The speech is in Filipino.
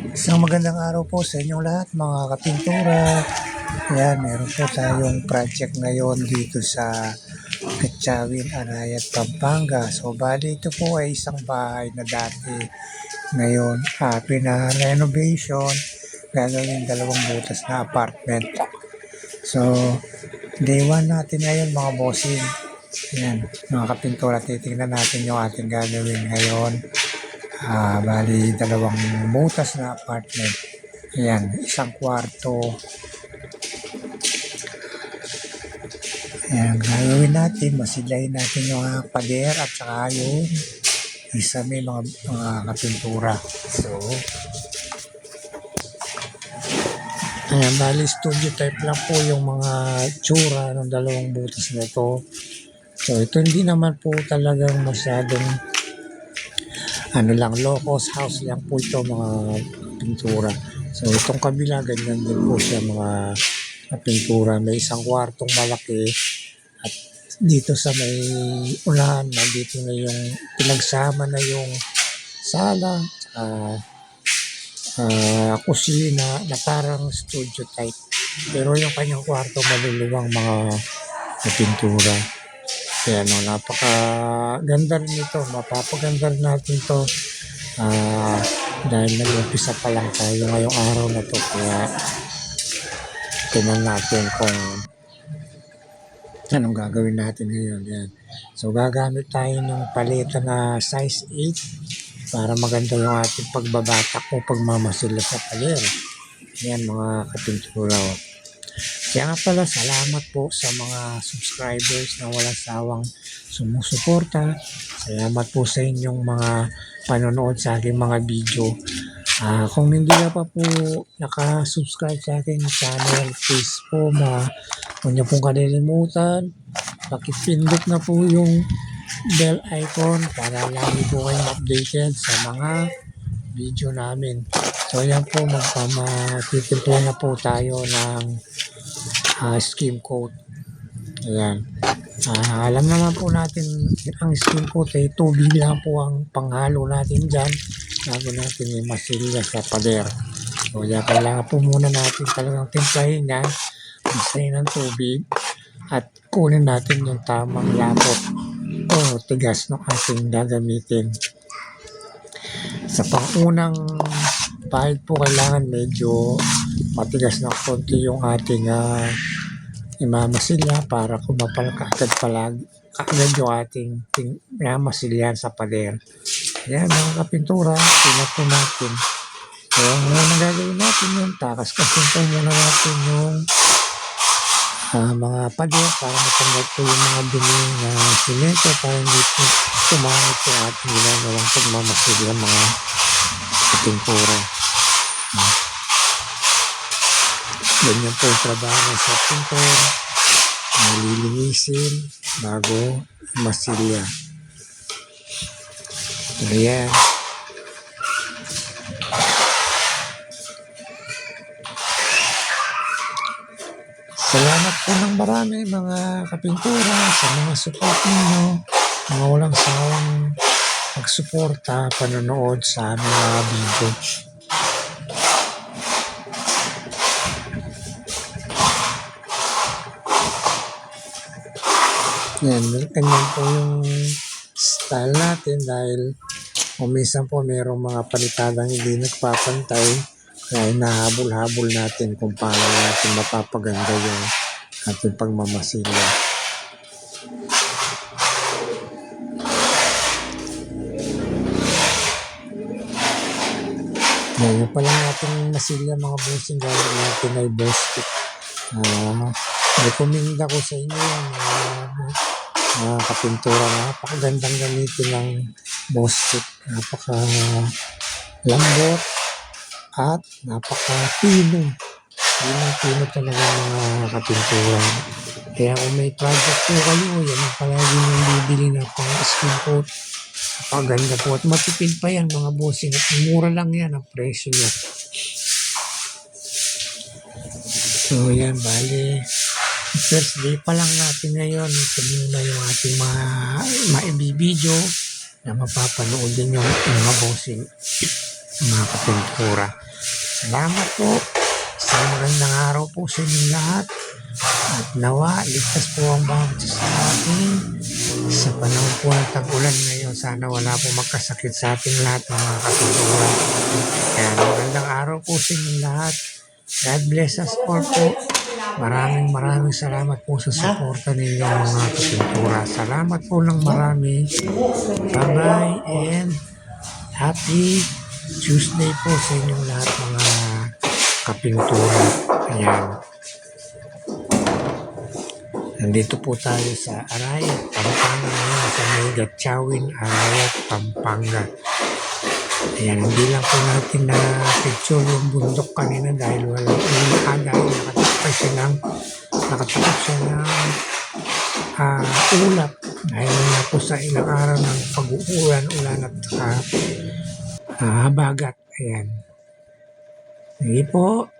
Isang magandang araw po sa inyong lahat mga kapintura. Ayan, meron po tayong project ngayon dito sa Gatchawin, Arayat, Pampanga. So, bali ito po ay isang bahay na dati ngayon pina-renovation, gagawin dalawang butas na apartment. So, day 1 natin ngayon mga bossing. Ayan, mga kapintura, titingnan natin yung ating gagawin ngayon. Bali, dalawang butas na apartment. Ayan, isang kwarto. Ayan, gagawin natin, masilayin natin yung pader at saka yung isa may mga kapintura. So, ayan, bali studio type lang po yung mga tsura ng dalawang butas na ito. So, ito hindi naman po talagang masyadong low cost house lang po ito mga pintura. So itong kabila ganyan din po siya mga pintura. May isang kwartong malaki at dito sa may unahan nandito na yung pinagsama na yung sala kusina na parang studio type. Pero yung kanyang kwarto maluluwang mga pintura. Kaya napaka-ganda rin ito. Mapapaganda rin natin ito dahil nag-umpisa pa lang tayo ngayong araw na to. Kaya tingnan natin kung anong gagawin natin ngayon. Yan. So gagamit tayo ng paleta na size 8 para maganda yung ating pagbabatak o pagmamasila sa paler. Yan mga kapintura. Kaya nga pala, salamat po sa mga subscribers na walang sawang sumusuporta. Salamat po sa inyong mga panonood sa aking mga video. Kung hindi na pa po nakasubscribe sa aking channel, please po huwag niyo pong kalilimutan. Pakipindot na po yung bell icon para lagi po kayong updated sa mga video namin. So yan po, magpamatitimpo na po tayo ng skim coat. Ayan. Alam naman po natin ang skim coat ay tubig lang po ang panghalo natin dyan bago natin masilya sa pader. So yan, kailangan po muna natin talagang timplahin yan, isayin ng tubig at kunin natin yung tamang lapot o tigas ng ating gagamitin. Sa pangunang pahid po kailangan medyo matigas ng konti yung ating imamasilya para kumapal kaagad yung ating masilyan sa pader. Ayan mga kapintura, pinat po natin. So ngayon gagawin natin yung takas-kasin po muna natin yung mga pader para matanggal po yung mga dumi na simento para hindi po tumangit yung ating ginagawang pagmamasilya mga kapintura. Ganyan po yung trabaho sa pintor. Nalilinisin bago masilya. Ayan. Salamat po ng marami mga kapintura sa mga support ninyo, mga walang sawang pagsuporta, panonood sa aming mga video. Yan, ganyan po yung style natin dahil minsan po mayroong mga palitadang hindi nagpapantay kaya nahabol-habol natin kung paano natin mapapaganda yung ating pagmamasilya. Ngayon pa lang natin masilya mga bossing gawin natin ay boss stick. Recommend ako sa inyo mga kapintura, napakagandang gamitin ng boss stick. Napaka lambot at napaka-pino. Pino talaga mga kapintura. Kaya kung may project po kayo, yan ang palagi nyung bibili na pang skin coat. Napakaganda po at matipid pa yan mga bossing. At mura lang yan ang presyo niya. So yan, bali first day pa lang natin ngayon. Ito muna yung ating maibibideo na mapapanood din yung mga bossing. mga kapintura. Salamat po. Isang magandang araw po sa inyong lahat. At nawa, ligtas po ang bawat isa sa atin. Sa panahon po ng tag-ulan ngayon, sana wala po magkasakit sa ating lahat ng mga kapintura. Kaya magandang araw po sa inyong lahat. God bless us all po. Maraming salamat po sa suporta ninyo mga kapintura. Salamat po ng marami. Bye-bye and happy Tuesday po sa inyong lahat mga kapintura. Ayan. Nandito po tayo sa Arayat, Pampanga ngayon, sa may Gatchawin, Arayat, Pampanga. Ayan, hindi lang po natin na picture yung bundok kanina dahil walang ulan, dahil nakatakot siya ng ulap. Dahil na po sa ilang araw ng pag-uulan at habagat. Ayan. Sige po.